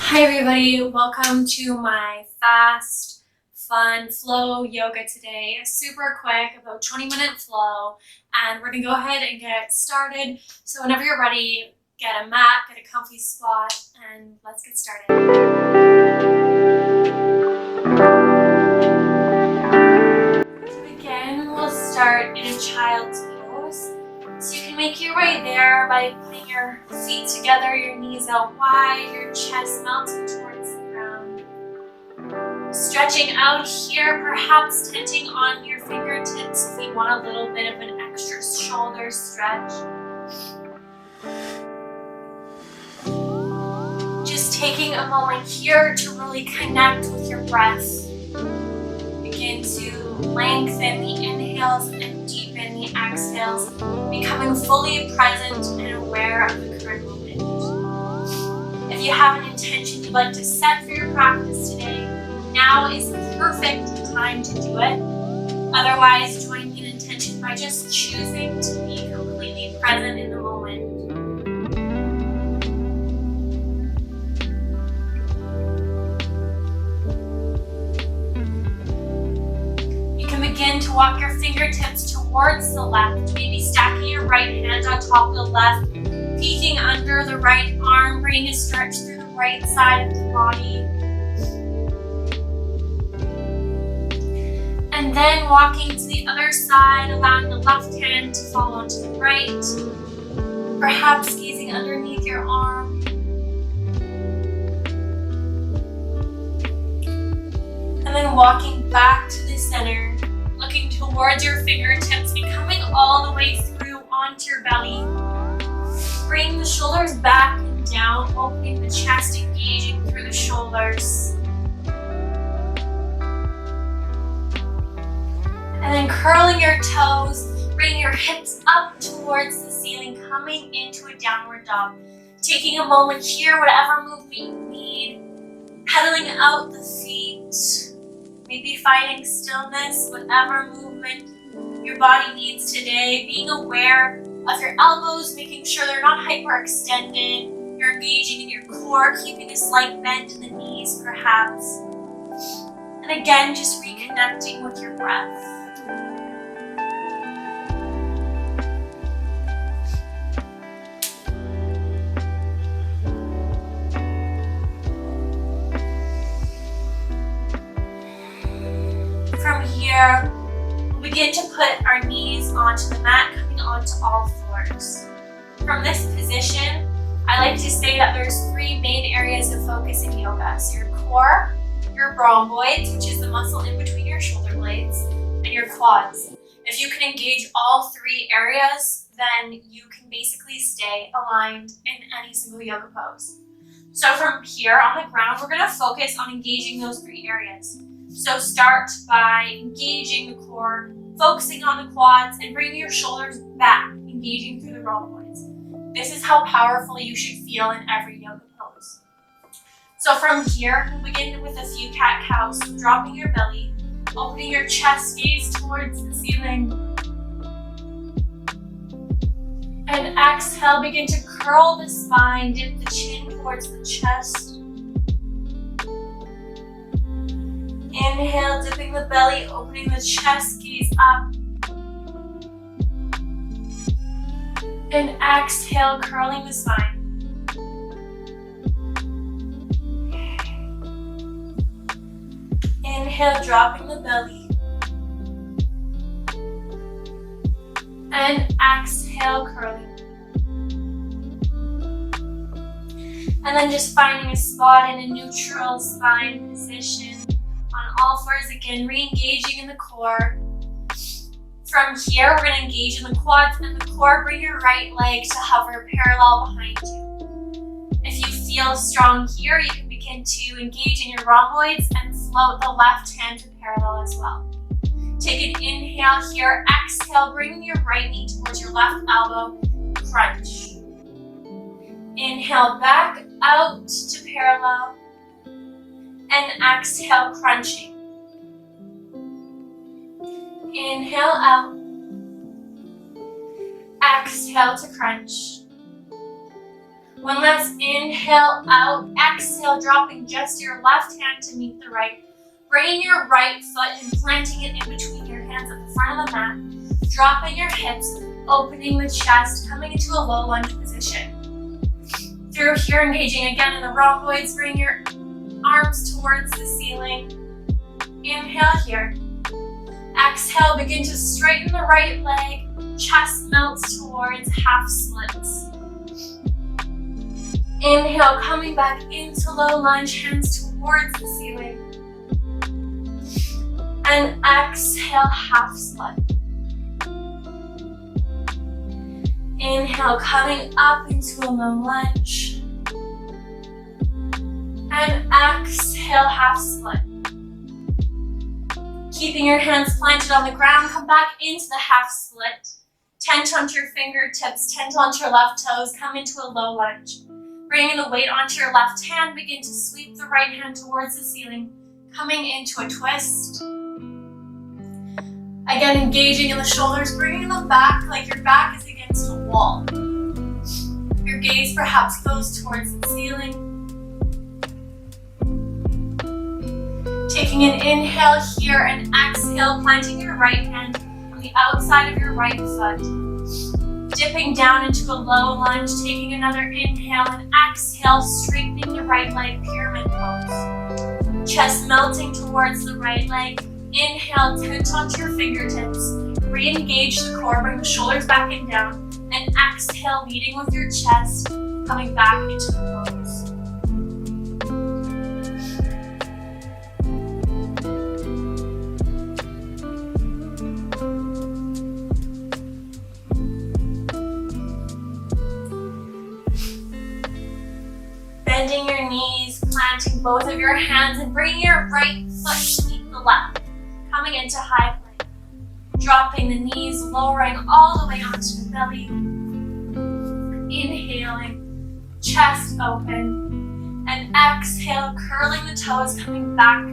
Hi everybody, welcome to my fast, fun flow yoga today. Super quick, about 20-minute flow, and we're gonna go ahead and get started. So whenever you're ready, get a mat, get a comfy spot, and let's get started. To begin, we'll start in a child's pose. So you can make your way there by putting your feet together, your knees out wide, your chest melting towards the ground. Stretching out here, perhaps tenting on your fingertips if you want a little bit of an extra shoulder stretch. Just taking a moment here to really connect with your breath. Begin to lengthen the inhales and deepen the exhales, becoming fully present and aware of the current moment. If you have an intention you'd like to set for your practice today, now is the perfect time to do it. Otherwise, join me in intention by just choosing to be completely present in the moment. Begin to walk your fingertips towards the left, maybe stacking your right hand on top of the left, peeking under the right arm, bringing a stretch through the right side of the body. And then walking to the other side, allowing the left hand to fall onto the right, perhaps gazing underneath your arm. And then walking back to the center, looking towards your fingertips and coming all the way through onto your belly. Bring the shoulders back and down, opening the chest, engaging through the shoulders. And then curling your toes, bringing your hips up towards the ceiling, coming into a downward dog. Taking a moment here, whatever movement you need, pedaling out the feet. Maybe finding stillness, whatever movement your body needs today. Being aware of your elbows, making sure they're not hyperextended. You're engaging in your core, keeping a slight bend in the knees perhaps. And again, just reconnecting with your breath. From here, we'll begin to put our knees onto the mat, coming onto all fours. From this position, I like to say that there's three main areas of focus in yoga. So your core, your rhomboids, which is the muscle in between your shoulder blades, and your quads. If you can engage all three areas, then you can basically stay aligned in any single yoga pose. So from here on the ground, we're going to focus on engaging those three areas. So start by engaging the core, focusing on the quads, and bringing your shoulders back, engaging through the rhomboids. This is how powerful you should feel in every yoga pose. So from here, we'll begin with a few cat-cows, dropping your belly, opening your chest, gaze towards the ceiling. And exhale, begin to curl the spine, dip the chin towards the chest. Inhale, dipping the belly, opening the chest, gaze up. And exhale, curling the spine. Inhale, dropping the belly. And exhale, curling. And then just finding a spot in a neutral spine position. On all fours again, re-engaging in the core. From here, we're going to engage in the quads and the core. Bring your right leg to hover parallel behind you. If you feel strong here, you can begin to engage in your rhomboids and float the left hand to parallel as well. Take an inhale here. Exhale, bringing your right knee towards your left elbow. Crunch. Inhale, back out to parallel. And exhale, crunching. Inhale out. Exhale to crunch. One last inhale out, exhale, dropping just your left hand to meet the right. Bringing your right foot and planting it in between your hands at the front of the mat. Dropping your hips, opening the chest, coming into a low lunge position. Through here, engaging again in the rhomboids, bring your arms towards the ceiling. Inhale here. Exhale, begin to straighten the right leg. Chest melts towards half splits. Inhale, coming back into low lunge, hands towards the ceiling. And exhale, half split. Inhale, coming up into a low lunge. And exhale, half split. Keeping your hands planted on the ground, come back into the half split. Tent onto your fingertips, tent onto your left toes, come into a low lunge. Bringing the weight onto your left hand, begin to sweep the right hand towards the ceiling, coming into a twist. Again, engaging in the shoulders, bringing them back like your back is against a wall. Your gaze perhaps goes towards the ceiling. Taking an inhale here and exhale, planting your right hand on the outside of your right foot. Dipping down into a low lunge, taking another inhale and exhale, straightening the right leg, pyramid pose. Chest melting towards the right leg. Inhale, tent onto your fingertips. Re-engage the core, bring the shoulders back and down. And exhale, leading with your chest, coming back into the pose. Bending your knees, planting both of your hands, and bringing your right foot to meet the left. Coming into high plank. Dropping the knees, lowering all the way onto the belly. Inhaling, chest open. And exhale, curling the toes, coming back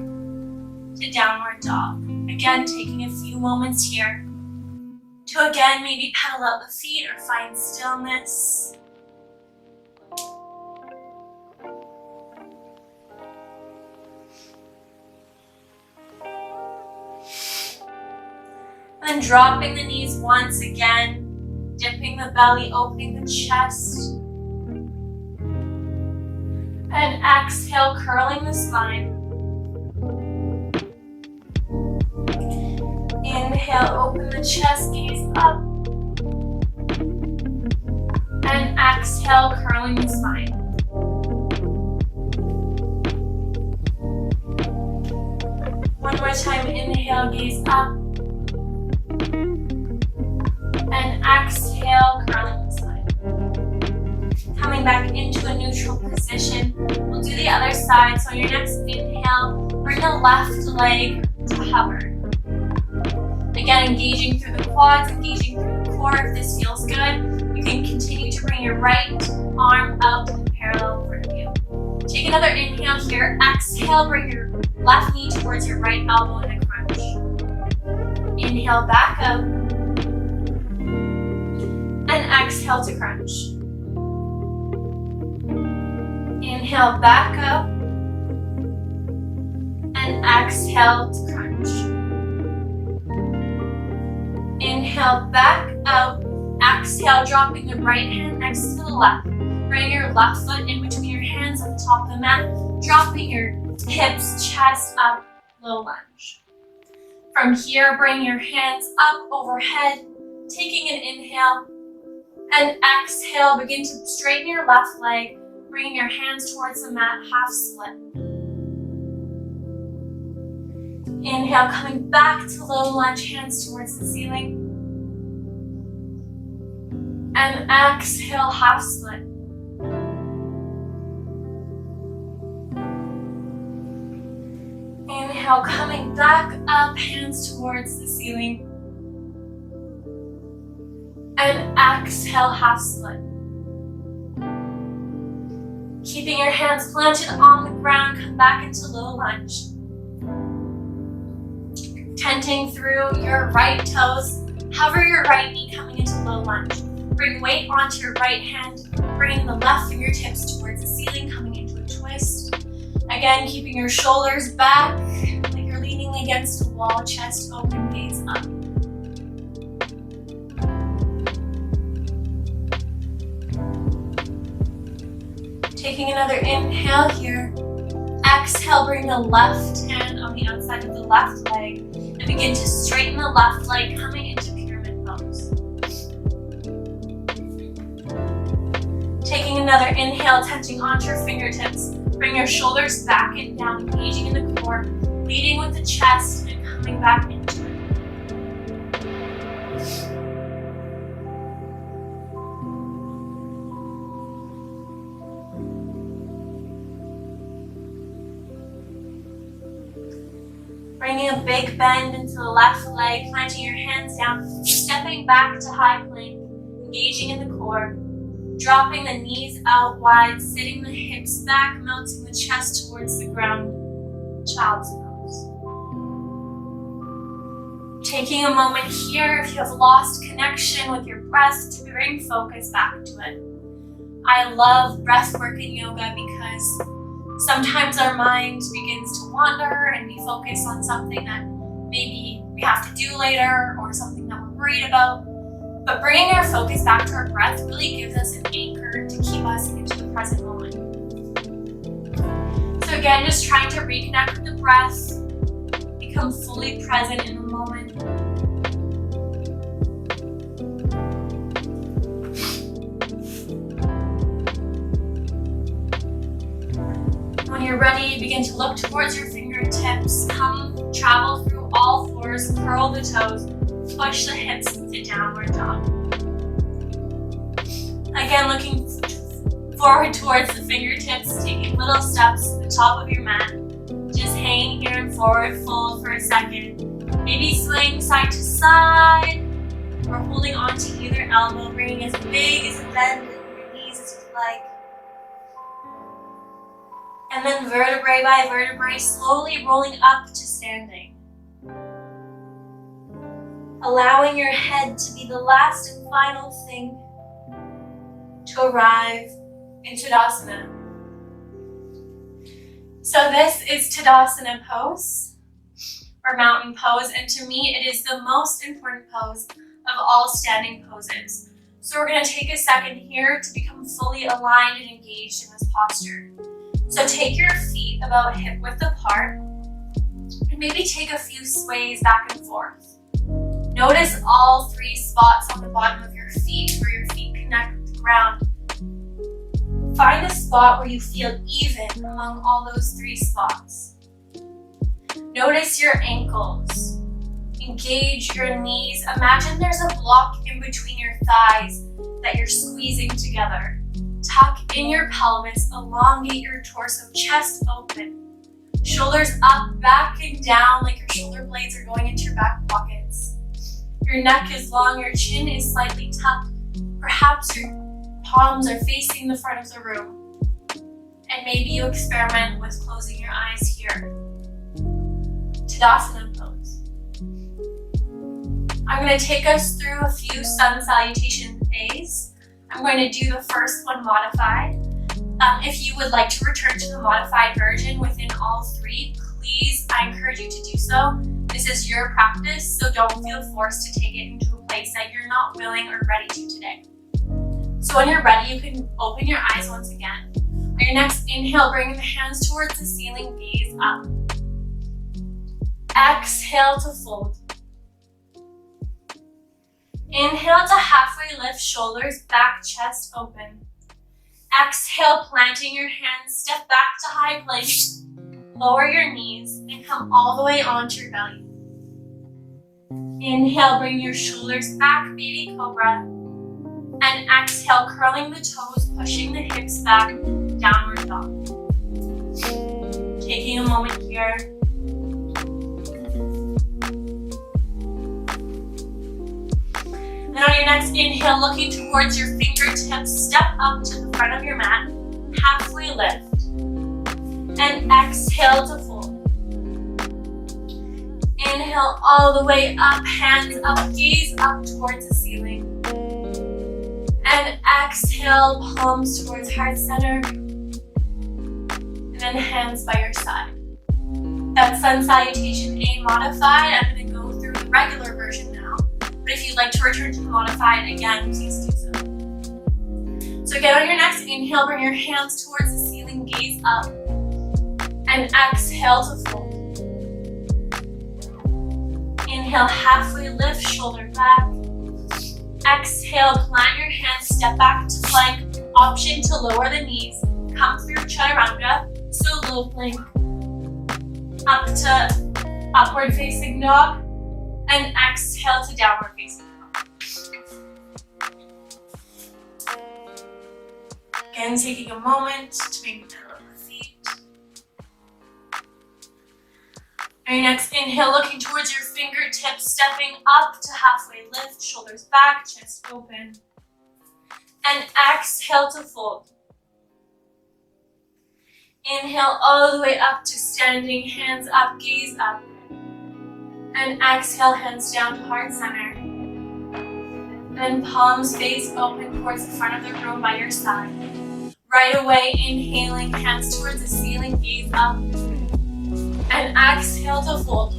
to downward dog. Again, taking a few moments here to again maybe pedal out the feet or find stillness. And then dropping the knees once again, dipping the belly, opening the chest. And exhale, curling the spine. Inhale, open the chest, gaze up. And exhale, curling the spine. One more time, inhale, gaze up. And exhale, curling the spine. Coming back into a neutral position. We'll do the other side. So on your next inhale, bring the left leg to hover. Again, engaging through the quads, engaging through the core. If this feels good, you can continue to bring your right arm out in parallel in front of you. Take another inhale here. Exhale, bring your left knee towards your right elbow in a crunch. Inhale, back up. And exhale to crunch. Inhale, back up. And exhale to crunch. Inhale, back up. Exhale, dropping the right hand next to the left. Bring your left foot in between your hands at the top of the mat. Dropping your hips, chest up, low lunge. From here, bring your hands up overhead. Taking an inhale. And exhale, begin to straighten your left leg, bringing your hands towards the mat, half split. Inhale, coming back to low lunge, hands towards the ceiling. And exhale, half split. Inhale, coming back up, hands towards the ceiling. And exhale, half split. Keeping your hands planted on the ground, come back into low lunge. Tenting through your right toes, hover your right knee coming into low lunge. Bring weight onto your right hand, bringing the left fingertips towards the ceiling, coming into a twist. Again, keeping your shoulders back, like you're leaning against a wall, chest open, gaze up. Taking another inhale here. Exhale, bring the left hand on the outside of the left leg and begin to straighten the left leg, coming into pyramid pose. Taking another inhale, touching onto your fingertips. Bring your shoulders back and down, engaging in the core, leading with the chest and coming back into it. Bringing a big bend into the left leg, planting your hands down, stepping back to high plank, engaging in the core, dropping the knees out wide, sitting the hips back, melting the chest towards the ground, child's pose. Taking a moment here, if you have lost connection with your breath, to bring focus back to it. I love breath work in yoga because sometimes our mind begins to wander and we focus on something that maybe we have to do later or something that we're worried about. But bringing our focus back to our breath really gives us an anchor to keep us into the present moment. So again, just trying to reconnect with the breath, become fully present in the moment. When you're ready, begin to look towards your fingertips. Come, travel through all fours, curl the toes, push the hips to downward dog. Again, looking forward towards the fingertips, taking little steps to the top of your mat. Just hanging here and forward fold for a second. Maybe swaying side to side, or holding on to either elbow, bringing as big as a bend in your knees as you'd like. And then vertebrae by vertebrae, slowly rolling up to standing. Allowing your head to be the last and final thing to arrive in Tadasana. So this is Tadasana pose, or mountain pose, and to me it is the most important pose of all standing poses. So we're going to take a second here to become fully aligned and engaged in this posture. So take your feet about hip width apart and maybe take a few sways back and forth. Notice all three spots on the bottom of your feet where your feet connect with the ground. Find a spot where you feel even among all those three spots. Notice your ankles. Engage your knees. Imagine there's a block in between your thighs that you're squeezing together. Tuck in your pelvis, elongate your torso, chest open. Shoulders up, back and down like your shoulder blades are going into your back pockets. Your neck is long, your chin is slightly tucked. Perhaps your palms are facing the front of the room. And maybe you experiment with closing your eyes here. Tadasana pose. I'm going to take us through a few sun salutation A's. I'm going to do the first one modified. If you would like to return to the modified version within all three, please, I encourage you to do so. This is your practice, so don't feel forced to take it into a place that you're not willing or ready to today. So when you're ready, you can open your eyes once again. On your next inhale, bring the hands towards the ceiling, gaze up. Exhale to fold. Inhale to halfway lift, shoulders back, chest open. Exhale, planting your hands, step back to high plank. Lower your knees and come all the way onto your belly. Inhale, bring your shoulders back, baby cobra. And exhale, curling the toes, pushing the hips back, downward dog. Taking a moment here. Then on your next inhale, looking towards your fingertips, step up to the front of your mat, halfway lift. And exhale to fold. Inhale all the way up, hands up, gaze up towards the ceiling. And exhale, palms towards heart center. And then hands by your side. That's sun salutation A modified. I'm going to go through the regular version now. But if you'd like to return to the modified, again, please do so. So again, on your next inhale, bring your hands towards the ceiling, gaze up. And exhale to fold. Inhale, halfway lift, shoulder back. Exhale, plant your hands, step back to plank. Option to lower the knees. Come through chaturanga, so low plank. Up to upward facing dog. And exhale to downward facing dog. Again, taking a moment to make the middle of the feet. And your next inhale, looking towards your fingertips, stepping up to halfway lift, shoulders back, chest open. And exhale to fold. Inhale all the way up to standing, hands up, gaze up. And exhale, hands down to heart center. Then palms face open towards the front of the room by your side. Right away, inhaling, hands towards the ceiling, gaze up. And exhale to fold.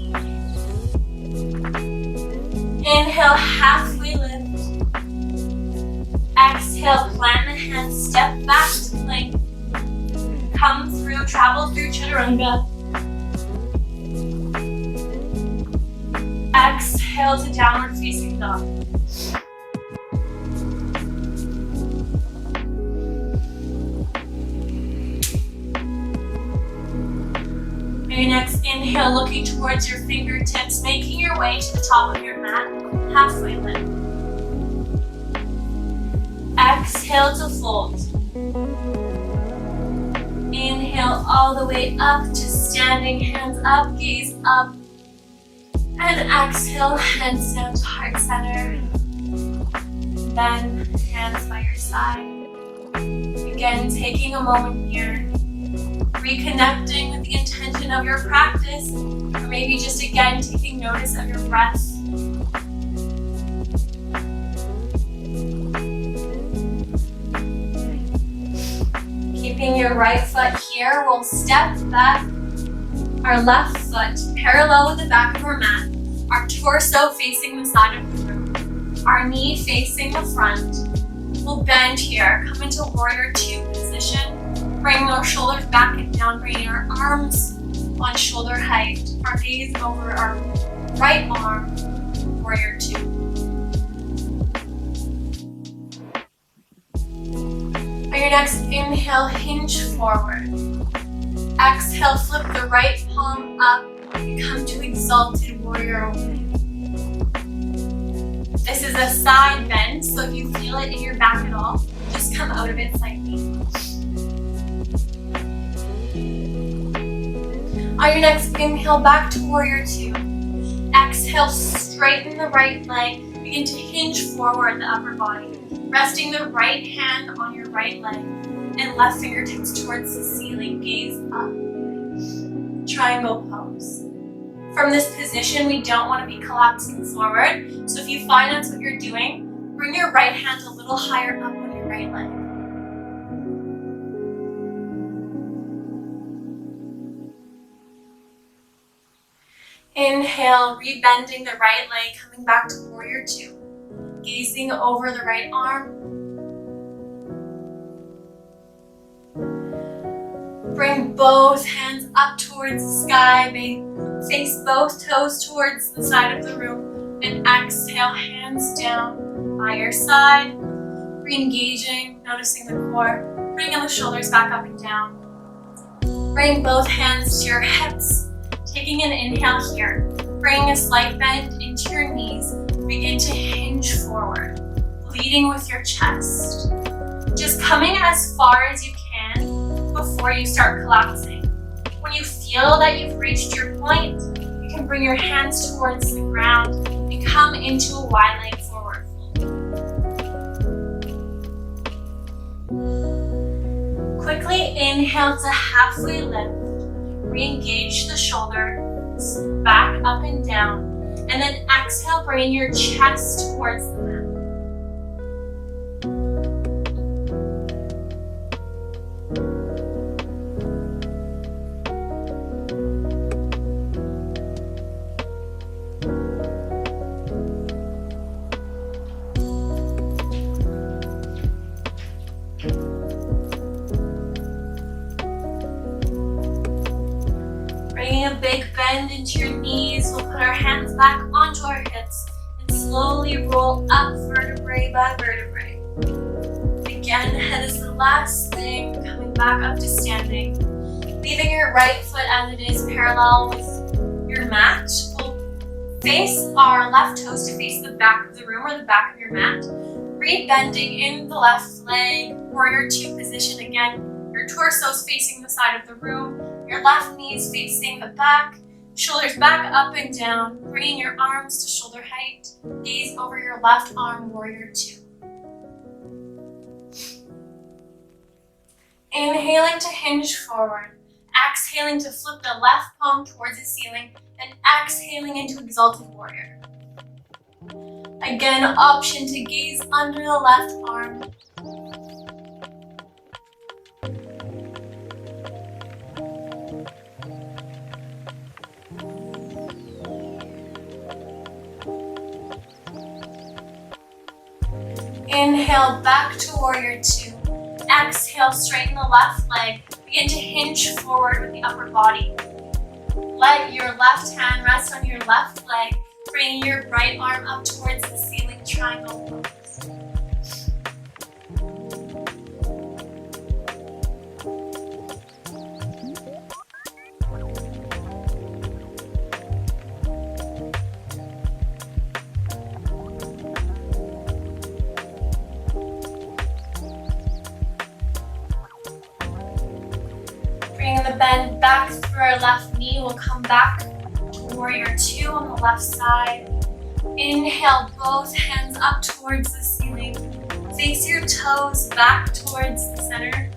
Inhale, halfway lift. Exhale, plant the hands, step back to plank. Come through, travel through chaturanga. Exhale to downward facing dog. And your next inhale, looking towards your fingertips, making your way to the top of your mat, halfway lift. Exhale to fold. Inhale all the way up to standing, hands up, gaze up. And exhale, hands down to heart center. Then hands by your side. Again, taking a moment here. Reconnecting with the intention of your practice. Or maybe just again, taking notice of your breath. Keeping your right foot here, we'll step back. Our left foot parallel with the back of our mat. Our torso facing the side of the room. Our knee facing the front. We'll bend here, come into warrior two position. Bring our shoulders back and down, bringing our arms on shoulder height. Our gaze over our right arm, warrior two. On your next inhale, hinge forward. Exhale, flip the right palm up and come to exalted warrior open. This is a side bend, so if you feel it in your back at all, just come out of it slightly. On your next inhale, back to warrior two. Exhale, straighten the right leg. Begin to hinge forward the upper body. Resting the right hand on your right leg and left fingertips towards the ceiling, gaze up. Triangle pose. From this position, we don't want to be collapsing forward. So if you find that's what you're doing, bring your right hand a little higher up on your right leg. Inhale, rebending the right leg, coming back to warrior two. Gazing over the right arm. Bring both hands up towards the sky. Face both toes towards the side of the room. And exhale, hands down by your side. Re-engaging, noticing the core. Bringing the shoulders back up and down. Bring both hands to your hips. Taking an inhale here. Bring a slight bend into your knees. Begin to hinge forward, leading with your chest. Just coming as far as you can before you start collapsing. When you feel that you've reached your point, you can bring your hands towards the ground and come into a wide leg forward fold. Quickly inhale to halfway lift. Re-engage the shoulders back up and down. And then exhale, bring your chest towards the mat. a big bend into your knees. We'll put our hands back onto our hips and slowly roll up vertebrae by vertebrae. Again, head is the last thing, coming back up to standing. Leaving your right foot as it is parallel with your mat. We'll face our left toes to face the back of the room or the back of your mat. Re-bending in the left leg, warrior two position again. Your torso is facing the side of the room. Your left knee is facing the back. Shoulders back up and down. Bringing your arms to shoulder height. Gaze over your left arm, warrior two. Inhaling to hinge forward. Exhaling to flip the left palm towards the ceiling. And exhaling into exalted warrior. Again, option to gaze under the left arm. Inhale back to warrior two. Exhale, straighten the left leg. Begin to hinge forward with the upper body. Let your left hand rest on your left leg, bringing your right arm up towards the ceiling, triangle pose. Bringing the bend back through our left knee, we'll come back to warrior two on the left side. Inhale, both hands up towards the ceiling. Face your toes back towards the center.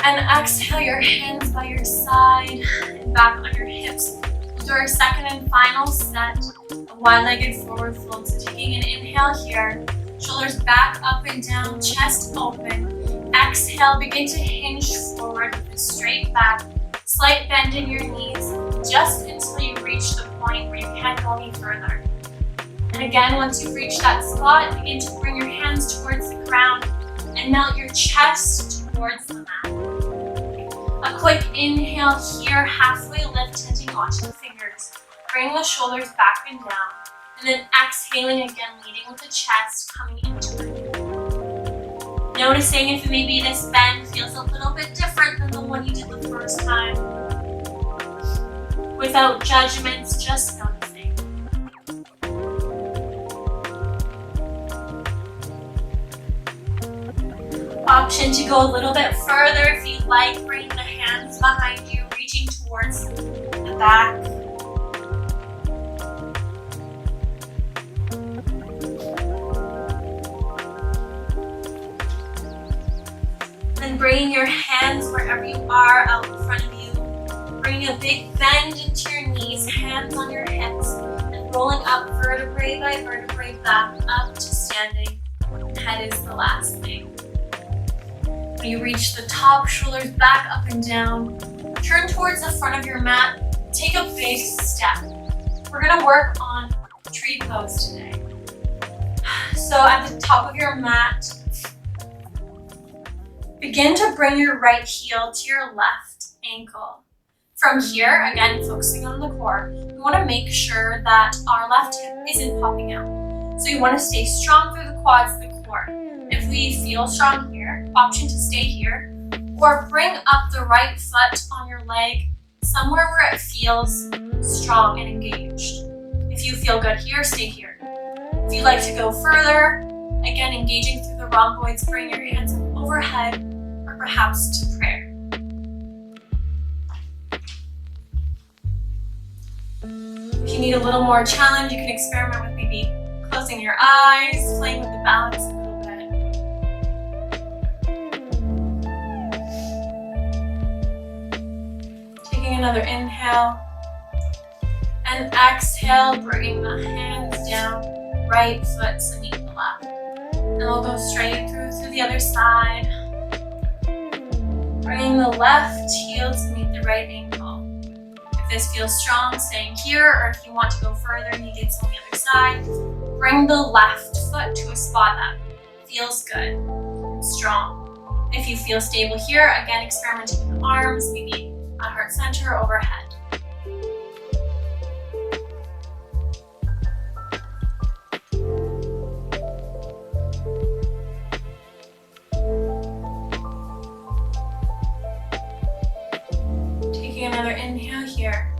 And exhale your hands by your side and back on your hips. We'll do our second and final set of wide-legged forward fold. So taking an inhale here, shoulders back up and down, chest open. Exhale, begin to hinge forward with a straight back. Slight bend in your knees, just until you reach the point where you can't go any further. And again, once you've reached that spot, begin to bring your hands towards the ground and melt your chest towards the mat. A quick inhale here, halfway lift, hinting onto the fingers. Bring the shoulders back and down. And then exhaling again, leading with the chest, coming into it. Noticing if maybe this bend feels a little bit different than the one you did the first time. Without judgments, just noticing. Option to go a little bit further if you'd like, bringing the hands behind you, reaching towards the back. Then bringing your hands wherever you are out in front of you. Bringing a big bend into your knees, hands on your hips, and rolling up vertebrae by vertebrae back up to standing. Head is the last thing. When you reach the top, shoulders back up and down. Turn towards the front of your mat. Take a big step. We're gonna work on tree pose today. So at the top of your mat, begin to bring your right heel to your left ankle. From here, again, focusing on the core, we want to make sure that our left hip isn't popping out. So you want to stay strong through the quads, the core. If we feel strong here, option to stay here, or bring up the right foot on your leg somewhere where it feels strong and engaged. If you feel good here, stay here. If you'd like to go further, again, engaging through the rhomboids, bring your hands up overhead, or perhaps to prayer. If you need a little more challenge, you can experiment with maybe closing your eyes, playing with the balance a little bit. Taking another inhale, and exhale, bringing the hands down, right foot to meet the left. And we'll go straight through the other side. Bringing the left heel to meet the right ankle. If this feels strong, staying here, or if you want to go further and you get on the other side, bring the left foot to a spot that feels good and strong. If you feel stable here, again, experimenting with the arms, maybe at heart center, overhead. Taking another inhale here.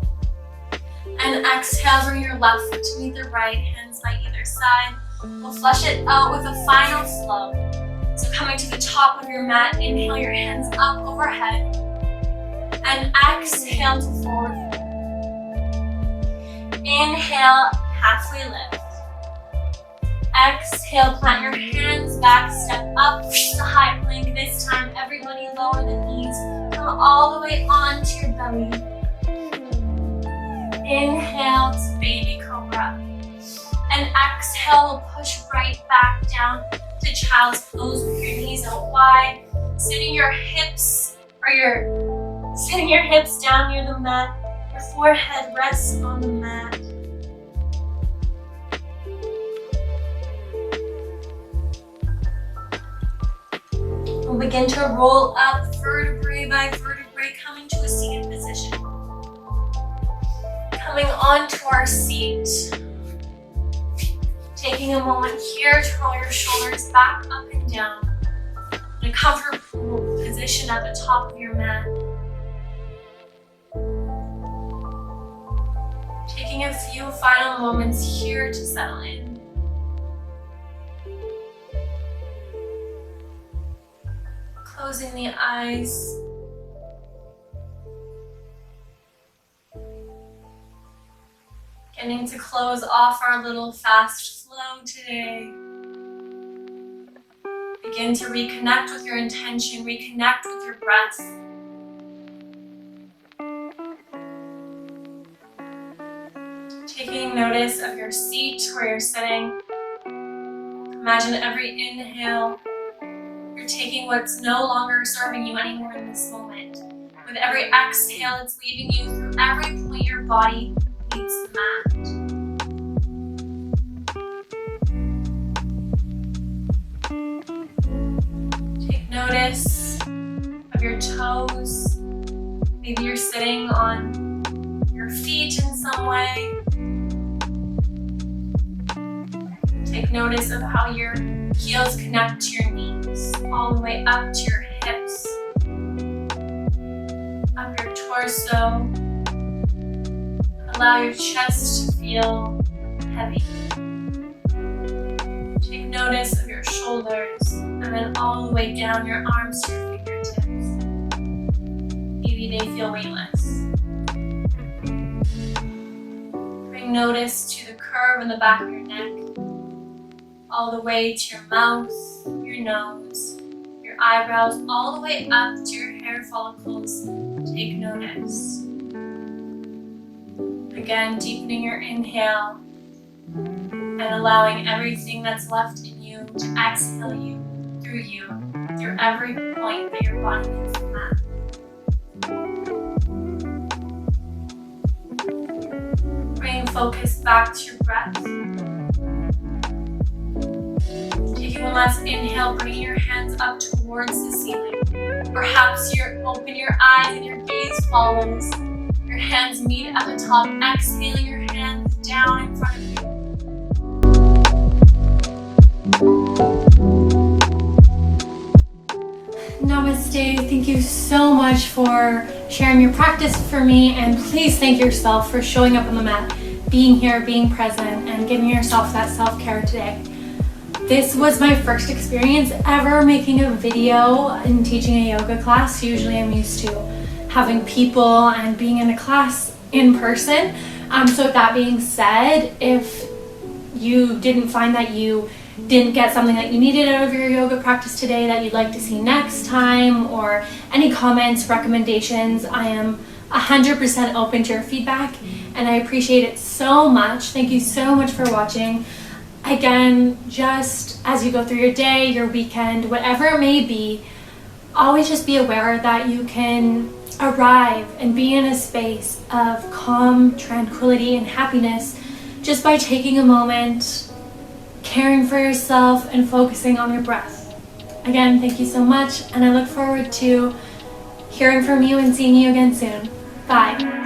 And exhale, bring your left foot to meet the right, hands by either side. We'll flush it out with a final flow. So coming to the top of your mat, inhale your hands up overhead. And exhale to forward fold. Inhale, halfway lift. Exhale, plant your hands back, step up to high plank. This time, everybody lower the knees. Come all the way onto your belly. Inhale to baby cobra. And exhale, push right back down to child's pose with your knees out wide. Sitting your hips down near the mat. Your forehead rests on the mat. We'll begin to roll up vertebrae by vertebrae, coming to a seated position. Coming onto our seat. Taking a moment here to roll your shoulders back, up and down. In a comfortable position at the top of your mat. Taking a few final moments here to settle in. Closing the eyes. Getting to close off our little fast flow today. Begin to reconnect with your intention, reconnect with your breath. Taking notice of your seat where you're sitting. Imagine every inhale, you're taking what's no longer serving you anymore in this moment. With every exhale, it's leaving you through every point your body meets the mat. Take notice of your toes. Maybe you're sitting on your feet in some way. Take notice of how your heels connect to your knees, all the way up to your hips, up your torso. Allow your chest to feel heavy. Take notice of your shoulders, and then all the way down your arms to your fingertips. Maybe they feel weightless. Bring notice to the curve in the back of your neck, all the way to your mouth, your nose, your eyebrows, all the way up to your hair follicles. Take notice. Again, deepening your inhale and allowing everything that's left in you to exhale you, through every point that your body needs to map. Bringing focus back to your breath. Taking one last inhale, bringing your hands up towards the ceiling. Perhaps you open your eyes and your gaze follows. Your hands meet at the top. Exhaling your hands down in front of you. Namaste. Thank you so much for sharing your practice for me, and please thank yourself for showing up on the mat, being here, being present, and giving yourself that self-care today. This was my first experience ever making a video and teaching a yoga class. Usually I'm used to having people and being in a class in person. So with that being said, if you didn't find that you didn't get something that you needed out of your yoga practice today that you'd like to see next time, or any comments, recommendations, I am 100% open to your feedback, and I appreciate it so much. Thank you so much for watching. Again, just as you go through your day, your weekend, whatever it may be, always just be aware that you can arrive and be in a space of calm, tranquility, and happiness just by taking a moment, caring for yourself, and focusing on your breath. Again, thank you so much, and I look forward to hearing from you and seeing you again soon. Bye.